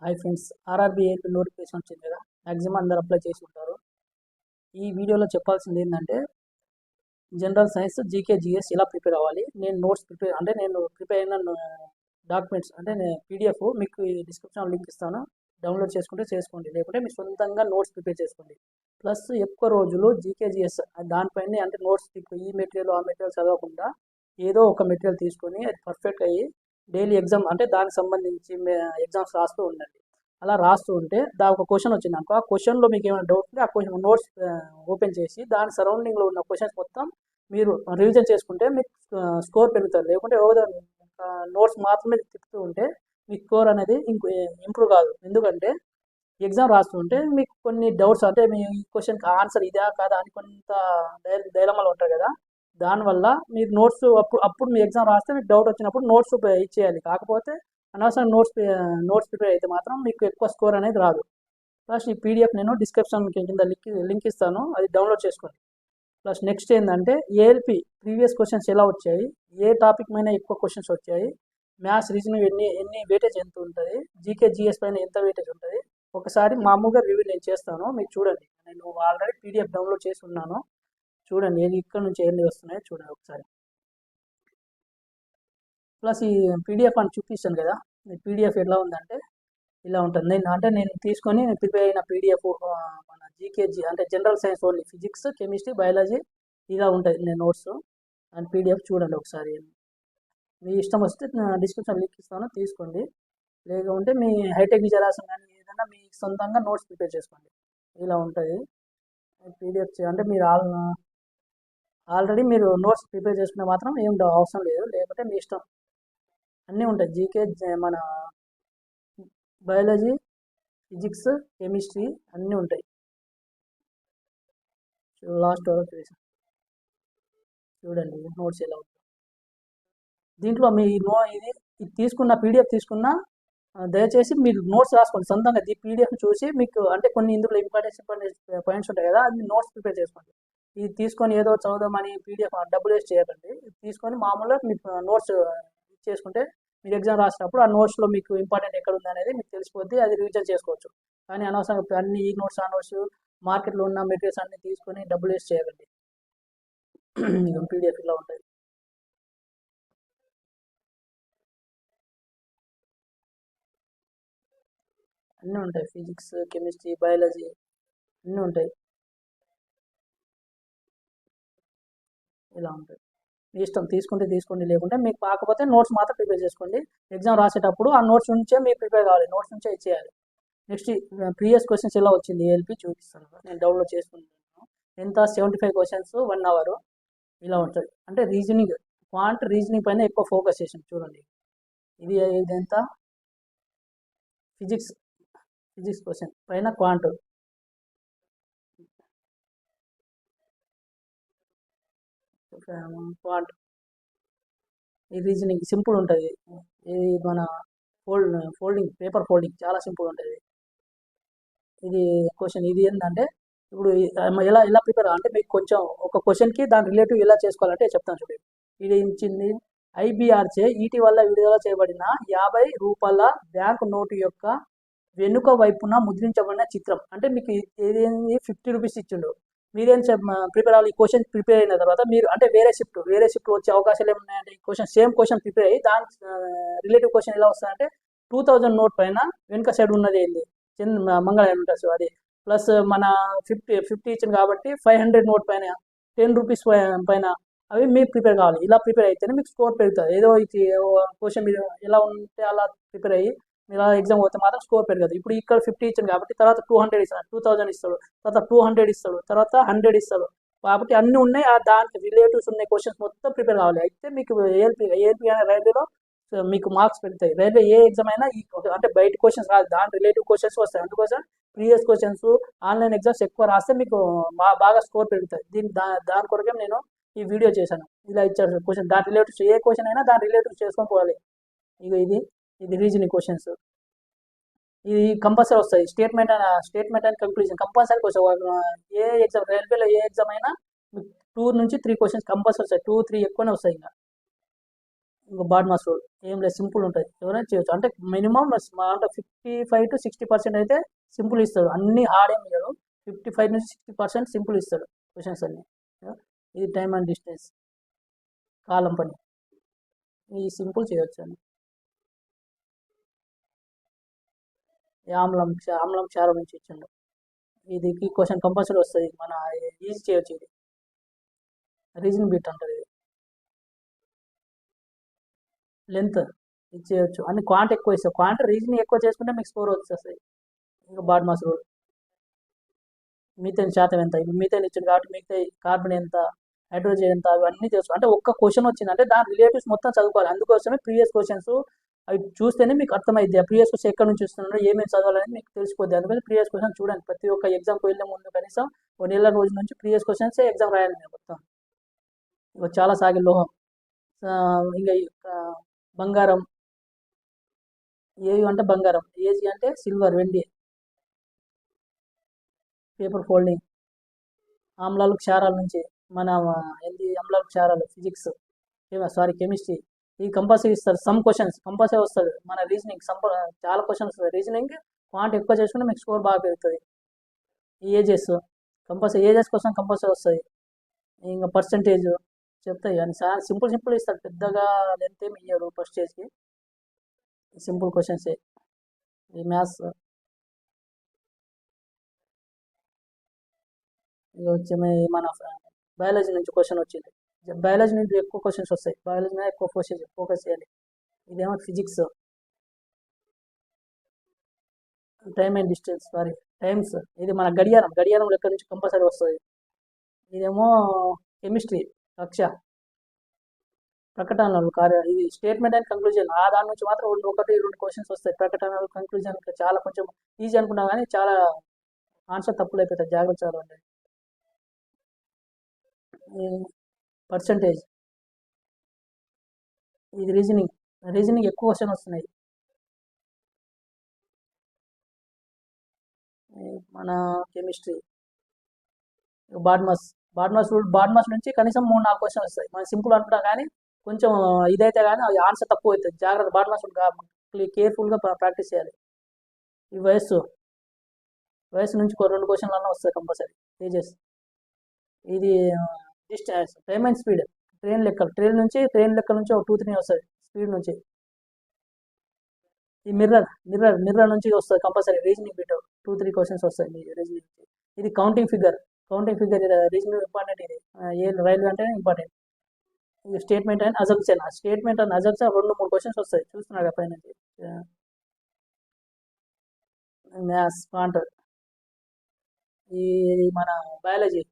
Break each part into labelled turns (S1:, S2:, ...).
S1: Hi friends, RRB AP notification వచ్చింది కదా. Maximum అందరు అప్లై చేసి ఉంటారు. ఈ వీడియోలో చెప్పాల్సింది ఏంటంటే జనరల్ సైన్స్ జీకే జిఎస్ ఎలా ప్రిపేర్ అవ్వాలి. నేను ప్రిపేర్ అయిన డాక్యుమెంట్స్ అంటే నేను పీడిఎఫ్ మీకు ఈ డిస్క్రిప్షన్ లింక్ ఇస్తాను. డౌన్లోడ్ చేసుకుంటే చేసుకోండి, లేకుంటే మీ సొంతంగా నోట్స్ ప్రిపేర్ చేసుకోండి. ప్లస్ ఎక్కువ రోజులు జీకే జిఎస్ దానిపైన అంటే నోట్స్ ఈ మెటీరియల్ ఆ మెటీరియల్ చదవకుండా ఏదో ఒక మెటీరియల్ తీసుకొని అది పర్ఫెక్ట్ అయ్యి డైలీ ఎగ్జామ్ అంటే దానికి సంబంధించి ఎగ్జామ్స్ రాస్తూ ఉండండి. అలా రాస్తూ ఉంటే ఒక క్వశ్చన్ వచ్చింది అనుకో, ఆ క్వశ్చన్లో మీకు ఏమైనా డౌట్ ఉంటే ఆ క్వశ్చన్ నోట్స్ ఓపెన్ చేసి దాని సరౌండింగ్లో ఉన్న క్వశ్చన్స్ మొత్తం మీరు రివిజన్ చేసుకుంటే మీకు స్కోర్ పెరుగుతుంది. లేకుంటే నోట్స్ మాత్రమే తిప్పుతూ ఉంటే మీ స్కోర్ అనేది ఇంప్రూవ్ కాదు. ఎందుకంటే ఎగ్జామ్ రాస్తుంటే మీకు కొన్ని డౌట్స్ అంటే మీ ఈ క్వశ్చన్కి ఆన్సర్ ఇదా కాదా అని కొంత డైలమాలు ఉంటాయి కదా. దానివల్ల మీరు నోట్స్ అప్పుడు మీ ఎగ్జామ్ రాస్తే మీకు డౌట్ వచ్చినప్పుడు నోట్స్ ఇచ్చేయాలి. కాకపోతే అనవసరం నోట్స్ ప్రిపేర్ అయితే మాత్రం మీకు ఎక్కువ స్కోర్ అనేది రాదు. ప్లస్ ఈ పీడిఎఫ్ నేను డిస్క్రిప్షన్ కింద లింక్ ఇస్తాను, అది డౌన్లోడ్ చేసుకోండి. ప్లస్ నెక్స్ట్ ఏంటంటే ఏఎల్పి ప్రీవియస్ క్వశ్చన్స్ ఎలా వచ్చాయి, ఏ టాపిక్ పైన ఎక్కువ క్వశ్చన్స్ వచ్చాయి, మ్యాథ్స్ రీజనింగ్ ఎన్ని వెయిటేజ్ ఎంత ఉంటుంది, జీకే జిఎస్ పైన ఎంత వెయిటేజ్ ఉంటుంది, ఒకసారి మామూలుగా రివ్యూ నేను చేస్తాను. మీరు చూడండి, నేను ఆల్రెడీ పీడిఎఫ్ డౌన్లోడ్ చేసి ఉన్నాను. చూడండి ఇక్కడ నుంచి ఎన్ని వస్తున్నాయో చూడండి ఒకసారి. ప్లస్ ఈ పీడిఎఫ్ అని చూపిస్తాను కదా, ఈ పీడిఎఫ్ ఎలా ఉందంటే ఇలా ఉంటుంది. నేను తీసుకొని ప్రిపేర్ అయిన పీడిఎఫ్ మన జీకేజీ అంటే general science only physics chemistry biology ఇలా ఉంటుంది నేను నోట్స్ అండ్ పీడిఎఫ్ చూడండి ఒకసారి. మీ ఇష్టం వస్తే డిస్క్రిప్షన్ లింక్ ఇస్తాను, తీసుకోండి. లేకుంటే మీ హైటెక్ విజయరాసం కానీ ఏదైనా మీ సొంతంగా నోట్స్ ప్రిపేర్ చేసుకోండి. ఇలా ఉంటుంది పీడిఎఫ్. అంటే మీరు ఆల్రెడీ మీరు నోట్స్ ప్రిపేర్ చేసుకునే మాత్రం ఏం అవసరం లేదు, లేకపోతే మీ ఇష్టం. అన్నీ ఉంటాయి, జీకే మన బయాలజీ ఫిజిక్స్ కెమిస్ట్రీ అన్నీ ఉంటాయి. లాస్ట్ వరకు చూసాను, చూడండి నోట్స్ ఎలా ఉంటుంది. దీంట్లో మీ ఇది తీసుకున్న పీడిఎఫ్ తీసుకున్న దయచేసి మీరు నోట్స్ రాసుకోండి సొంతంగా. ఈ పీడిఎఫ్ చూసి మీకు అంటే కొన్ని ఇందులో ఇంపార్టెంట్ పాయింట్స్ ఉంటాయి కదా, అది నోట్స్ ప్రిపేర్ చేసుకోండి. ఇది తీసుకొని ఏదో చదవమని పీడిఎఫ్ డబ్బులు వేస్ట్ చేయకండి. ఇది తీసుకొని మామూలుగా మీకు నోట్స్ చేసుకుంటే మీరు ఎగ్జామ్ రాసినప్పుడు ఆ నోట్స్లో మీకు ఇంపార్టెంట్ ఎక్కడ ఉంది అనేది మీకు తెలిసిపోద్ది, అది రివిజన్ చేసుకోవచ్చు. కానీ అనవసరంగా అన్ని ఈ నోట్స్ ఆ నోట్స్ మార్కెట్లో ఉన్న మెటీరియల్స్ అన్ని తీసుకొని డబ్బులు వేస్ట్ చేయకండి. పీడిఎఫ్ ఇలా ఉంటుంది. అన్నీ ఉంటాయి, ఫిజిక్స్ కెమిస్ట్రీ బయాలజీ అన్నీ ఉంటాయి. ఇలా ఉంటుంది, మీ ఇష్టం. తీసుకుంటే తీసుకోండి, లేకుంటే మీకు కాకపోతే నోట్స్ మాత్రం ప్రిపేర్ చేసుకోండి. ఎగ్జామ్ రాసేటప్పుడు ఆ నోట్స్ నుంచే మీరు ప్రిపేర్ కావాలి, నోట్స్ నుంచే ఇచ్చేయాలి. నెక్స్ట్ ప్రీవియస్ క్వశ్చన్స్ ఎలా వచ్చింది ఏఎల్పి చూపిస్తాను, నేను డౌన్లోడ్ చేసుకుంటున్నాను. ఎంత 75 క్వశ్చన్స్ 1 అవర్ ఇలా ఉంటుంది. అంటే రీజనింగ్ రీజనింగ్ పైన ఎక్కువ ఫోకస్ చేసాం. చూడండి ఇది ఎంత ఫిజిక్స్ క్వశ్చన్ పైన క్వాంట్ ఈ రీజనింగ్ సింపుల్ ఉంటుంది. ఇది మన పేపర్ ఫోల్డింగ్ చాలా సింపుల్ ఉంటుంది. ఇది క్వశ్చన్ ఇది ఏంటంటే ఇప్పుడు ఎలా ప్రిపేర్ అంటే మీకు కొంచెం ఒక క్వశ్చన్కి దాని రిలేటివ్ ఎలా చేసుకోవాలంటే చెప్తాను చూడండి. ఇది ఇచ్చింది ఐబీఆర్చే ఇటీవల విడుదల చేయబడిన 50 రూపాయల బ్యాంక్ నోటు యొక్క వెనుక వైపున ముద్రించబడిన చిత్రం. అంటే మీకు ఏదేంది 50 రూపీస్ ఇచ్చిండు. మీరేం ప్రిపేర్ అవ్వాలి. ఈ క్వశ్చన్ ప్రిపేర్ అయిన తర్వాత మీరు అంటే వేరే షిఫ్ట్ వచ్చే అవకాశాలు ఏమున్నాయంటే ఈ క్వశ్చన్ సేమ్ క్వశ్చన్ ప్రిపేర్ అయ్యి దాని రిలేటివ్ క్వశ్చన్ ఎలా వస్తుందంటే 2000 నోట్ పైన వెనుక సైడ్ ఉన్నది ఏంది మంగళవారం ఉంటుంది అది. ప్లస్ మన 50 ఇచ్చింది కాబట్టి 500 నోట్ పైన 10 రూపీస్ పైన అవి మీరు ప్రిపేర్ కావాలి. ఇలా ప్రిపేర్ అయితేనే మీకు స్కోర్ పెరుగుతుంది. ఏదో క్వశ్చన్ మీరు ఎలా ఉంటే అలా ప్రిపేర్ అయ్యి మీరు ఎగ్జామ్ పోతే మాత్రం స్కోర్ పెరగదు. ఇప్పుడు ఇక్కడ 50 ఇచ్చాను కాబట్టి తర్వాత 200 ఇస్తాడు, 2000 ఇస్తాడు, తర్వాత 200 ఇస్తాడు, తర్వాత 100 ఇస్తాడు. కాబట్టి అన్నీ ఉన్నాయి, దానికి రిలేటివ్స్ ఉన్నాయి క్వశ్చన్స్ మొత్తం ప్రిపేర్ కావాలి. అయితే మీకు ఏఎల్పి అనే రైల్వేలో మీకు మార్క్స్ పెరుగుతాయి. రైల్వే ఏ ఎగ్జామ్ అయినా అంటే బయట క్వశ్చన్స్ రాదు, దాని రిలేటివ్ క్వశ్చన్స్ వస్తాయి. అందుకోసం ప్రీవియస్ క్వశ్చన్స్ ఆన్లైన్ ఎగ్జామ్స్ ఎక్కువ రాస్తే మీకు బాగా స్కోర్ పెరుగుతుంది. దాని కొరకే నేను ఈ వీడియో చేశాను. ఇలా ఇచ్చారు క్వశ్చన్, దాని రిలేటివ్స్ ఏ క్వశ్చన్ అయినా దాని రిలేటివ్స్ చేసుకొని పోవాలి. ఇది రీజనింగ్ క్వశ్చన్స్, ఇది కంపల్సరీ వస్తాయి. Statement and conclusion compulsory question. A exam రైల్వేలో ఏ ఎగ్జామ్ అయినా 2 నుంచి 3 క్వశ్చన్స్ కంపల్సరీ వస్తాయి. 2, 3 ఎక్కువనే వస్తాయి. ఇంకా ఇంకో బాడ్ మాస్ రూల్ ఏం లేదు, సింపుల్ ఉంటుంది, ఎవరైనా చేయొచ్చు. అంటే మినిమం అంటే 55 to 60% అయితే సింపుల్ ఇస్తాడు, అన్ని హార్డ్ ఏం ఇవ్వడు. 55 నుంచి 60% సింపుల్ ఇస్తాడు క్వశ్చన్స్ అన్ని. ఇది టైమ్ అండ్ డిస్టెన్స్, కాలం పని, ఈ సింపుల్ చేయొచ్చు అని. ఆమ్లం క్షారం నుంచి ఇచ్చిండు. ఇది ఈ క్వశ్చన్ కంపల్సరీ వస్తుంది, మన ఈజీ చేయొచ్చు. ఇది రీజన్ బిట్ అంటారు. ఇది లెంత్ ఇచ్చేయచ్చు, అన్ని క్వాంట్ ఎక్కువ ఇస్తాం. క్వాంట్ రీజనింగ్ ఎక్కువ చేసుకుంటే మీకు స్కోర్ వచ్చేస్తుంది. ఇంకా బాడ్ మాస్ రూల్, మీథేన్ శాతం ఎంత, ఇప్పుడు మీథేన్ ఇచ్చింది కాబట్టి మిగతా కార్బన్ ఎంత, హైడ్రోజన్ ఎంత, అవన్నీ తెలుసు. అంటే ఒక్క క్వశ్చన్ వచ్చిందంటే దాని రిలేటివ్స్ మొత్తం చదువుకోవాలి. అందుకోసమే ప్రీవియస్ క్వశ్చన్స్ అవి చూస్తేనే మీకు అర్థమైంది. ఆ ప్రీవియస్ క్వశ్చన్ ఎక్కడ నుంచి వస్తున్నారో ఏమేమి చదవాలని మీకు తెలిసిపోద్ది. అందుకని ప్రీవియస్ క్వశ్చన్ చూడండి. ప్రతి ఒక్క ఎగ్జామ్కి వెళ్ళే ముందు కనీసం 1 నెల రోజు నుంచి ప్రీవియస్ క్వశ్చన్స్ ఎగ్జామ్ రాయాలి మీరు మొత్తం. ఇంకా చాలా సాగి లోహం, ఇంకా బంగారం, ఏవి అంటే బంగారం, ఏజీ అంటే సిల్వర్ వెండి, పేపర్ ఫోల్డింగ్, ఆమ్లాలు క్షారాల నుంచి మన ఏంది ఆమ్లాలు క్షారాలు, ఫిజిక్స్, కెమిస్ట్రీ. ఈ కంపల్సరీ ఇస్తారు. సమ్ క్వశ్చన్స్ కంపల్సరీ వస్తుంది. మన రీజనింగ్ చాలా క్వశ్చన్స్ వస్తాయి. రీజనింగ్ క్వాంట్ ఎక్కువ చేసుకుంటే మీకు స్కోర్ బాగా పెరుగుతుంది. ఈ ఏజెస్ కంపల్సరీ, ఏజెస్ కోసం కంపల్సరీ వస్తుంది. ఇంకా పర్సంటేజ్ చెప్తాయి అని సింపుల్ ఇస్తాడు, పెద్దగా లెంత్ ఏమి ఇయ్యరు ఫస్ట్ స్టేజ్కి. సింపుల్ క్వశ్చన్సే. ఈ మ్యాథ్స్ ఇది వచ్చి మన బయాలజీ నుంచి క్వశ్చన్ వచ్చింది. బయాలజీ నుంచి ఎక్కువ క్వశ్చన్స్ వస్తాయి, బయాలజీ మీద ఎక్కువ ఫోకస్ చేయాలి. ఇదేమో physics, time and distance, times. ఇది మన గడియారం లెక్క నుంచి కంపల్సరీ వస్తుంది. ఇదేమో కెమిస్ట్రీ, కక్ష, ప్రకటనలు, ఇది స్టేట్మెంట్ అండ్ కంక్లూజన్. ఆ దాని నుంచి మాత్రం 1-2 క్వశ్చన్స్ వస్తాయి. ప్రకటనలు, కంక్లూజన్ చాలా కొంచెం ఈజీ అనుకున్నాం కానీ చాలా ఆన్సర్ తప్పులు అయిపోతాయి, జాగ్రత్త చదవండి. పర్సంటేజ్, ఇది రీజనింగ్ ఎక్కువ క్వశ్చన్ వస్తున్నాయి. మన కెమిస్ట్రీ, బాడ్మాస్ నుంచి కనీసం 3-4 క్వశ్చన్ వస్తాయి. మనం సింపుల్ అనుకుంటాం కానీ కొంచెం ఇదైతే కానీ అది ఆన్సర్ తక్కువ అవుతుంది. జాగ్రత్త, బాడ్మాస్ కేర్ఫుల్గా ప్రాక్టీస్ చేయాలి. ఈ వయసు నుంచి 2 క్వశ్చన్లన్నా వస్తాయి కంపల్సరీ. ఏజెస్, ఇది distance, time and speed, train లెక్కల నుంచి 2-3 వస్తాయి స్పీడ్ నుంచి. ఈ మిర్రర్ నుంచి వస్తుంది కంపల్సరీ. రీజనింగ్ బిట్ 2-3 క్వశ్చన్స్ వస్తాయి మీ రీజనింగ్. ఇది కౌంటింగ్ ఫిగర్ రీజనింగ్ ఇంపార్టెంట్. ఇది రైల్వే అంటే ఇంపార్టెంట్. ఇది స్టేట్మెంట్ అండ్ అజంప్షన్ 2-3 క్వశ్చన్స్ వస్తాయి, చూస్తున్నారు పైన. మ్యాథ్స్, క్వాంట్, ఈ మన బయాలజీ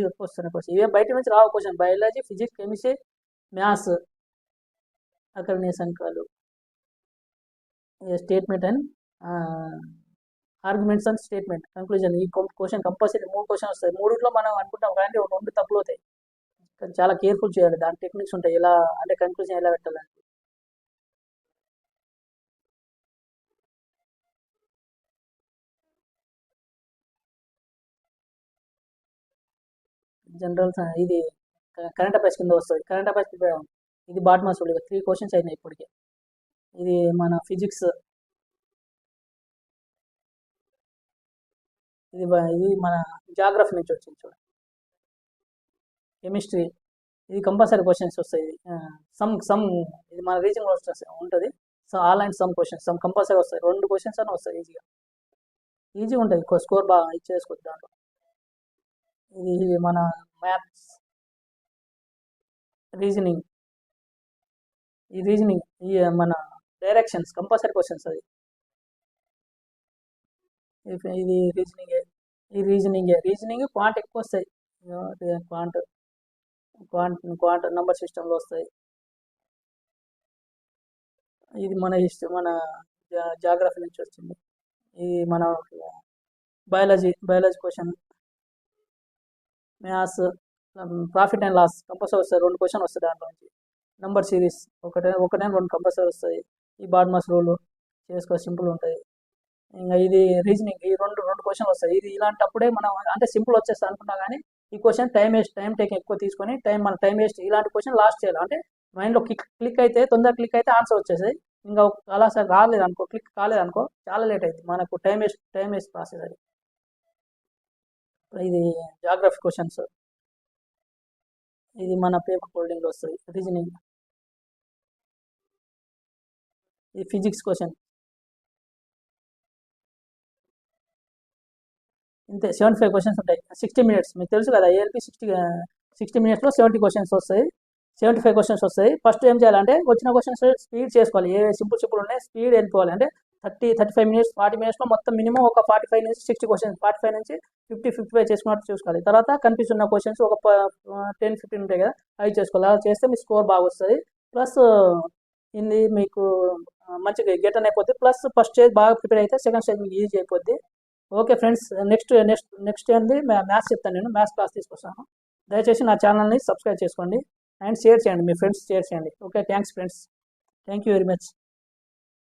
S1: ఎక్కువ వస్తున్నాయి క్వశ్చన్. ఇవే బయట నుంచి రావు question. Biology, physics, chemistry, maths, అకరణీయ సంఖ్యలు, statement and arguments and statement, conclusion. ఈ క్వశ్చన్ కంపల్సరీ 3 క్వశ్చన్ వస్తాయి. 3లో మనం అనుకుంటాం కానీ 2 తప్పులు అవుతాయి. చాలా కేర్ఫుల్ చేయాలి. దాని టెక్నిక్స్ ఉంటాయి, ఎలా అంటే కంక్లూజన్ ఎలా పెట్టాలని. జనరల్, ఇది కరెంట్ అఫైర్స్ కింద వస్తుంది. కరెంట్ అఫైర్స్ ఇది బాడ్మాస్ రూల్. 3 క్వశ్చన్స్ అయినాయి ఇప్పటికే. ఇది మన ఫిజిక్స్, ఇది మన జాగ్రఫీ నుంచి వచ్చింది చూడండి. కెమిస్ట్రీ, ఇది కంపల్సరీ క్వశ్చన్స్ వస్తాయి. ఇది మన రీజన్ ఉంటుంది. All and some questions compulsory వస్తాయి. 2 క్వశ్చన్స్ అని వస్తాయి ఈజీగా ఉంటుంది. స్కోర్ బాగా ఇచ్చేసుకోవచ్చు దాంట్లో. ఇది మన మ్యాథ్స్, రీజనింగ్, ఈ మన డైరెక్షన్స్ కంపల్సరీ క్వశ్చన్స్. అది ఇది రీజనింగ్ క్వాంట్ ఎక్కువ వస్తాయి. క్వాంట్ నంబర్ సిస్టంలో వస్తాయి. ఇది మన జాగ్రఫీ నుంచి వచ్చింది. ఇది మన biology question. Maths, profit and loss compulsory వస్తాయి. 2 క్వశ్చన్ వస్తాయి దాంట్లో నుంచి. నంబర్ సిరీస్ 1-2 కంపల్సరీ వస్తాయి. ఈ బాడ్మాస్ రూల్ చేసుకో, సింపుల్ ఉంటుంది. ఇంకా ఇది రీజనింగ్, ఈ 2 క్వశ్చన్ వస్తాయి. ఇది ఇలాంటప్పుడే మనం అంటే సింపుల్ వచ్చేస్తా అనుకున్నా కానీ ఈ క్వశ్చన్ టైం టేకింగ్ ఎక్కువ తీసుకొని టైం వేస్ట్. ఇలాంటి క్వశ్చన్ లాస్ట్ చేయాలి. అంటే మైండ్లో క్లిక్ అయితే తొందరగా క్లిక్ అయితే ఆన్సర్ వచ్చేసాయి. ఇంకా అలా సార్ రాలేదు అనుకో, క్లిక్ కాలేదు అనుకో, చాలా లేట్ అవుతుంది, మనకు టైం వేస్ట్ ప్రాసెస్ అది. ఇది జాగ్రఫీ క్వశ్చన్స్, ఇది మన పేపర్ ఫోల్డింగ్లో వస్తుంది. రీజనింగ్, ఇది ఫిజిక్స్ క్వశ్చన్. ఇంతే 75 క్వశ్చన్స్ ఉంటాయి. 60 మినిట్స్, మీకు తెలుసు కదా ఏఎల్పి 60 మినిట్స్లో 70 క్వశ్చన్స్ వస్తాయి, 75 క్వశ్చన్స్ వస్తాయి. ఫస్ట్ ఏం చేయాలంటే వచ్చిన క్వశ్చన్స్ స్పీడ్ చేసుకోవాలి. ఏ సింపుల్ ఉన్నాయి స్పీడ్ వెళ్ళిపోవాలి. అంటే 35 మినిట్స్ 40 మినిట్స్లో మొత్తం మినిమం ఒక 45 నుంచి 60 క్వశ్చన్స్, 45 నుంచి 55 చేసుకున్నట్టు చూసుకోవాలి. తర్వాత కనిపిస్తున్న క్వశ్చన్స్ ఒక 10-15 ఉంటాయి కదా, అవి చేసుకోవాలి. అలా చేస్తే మీ స్కోర్ బాగా వస్తుంది. ప్లస్ ఇది మీకు మంచిగా గెట్ అని అయిపోద్ది. ప్లస్ ఫస్ట్ స్టేజ్ బాగా ప్రిపేర్ అయితే సెకండ్ స్టేజ్ మీకు ఈజీ అయిపోద్ది. ఓకే ఫ్రెండ్స్, నెక్స్ట్ ఏంది మ్యాథ్స్ చెప్తాను. నేను మ్యాథ్స్ క్లాస్ తీసుకొస్తాను. దయచేసి నా ఛానల్ని సబ్స్క్రైబ్ చేసుకోండి అండ్ షేర్ చేయండి, మీ ఫ్రెండ్స్ షేర్ చేయండి. Okay, thanks friends, thank you very much.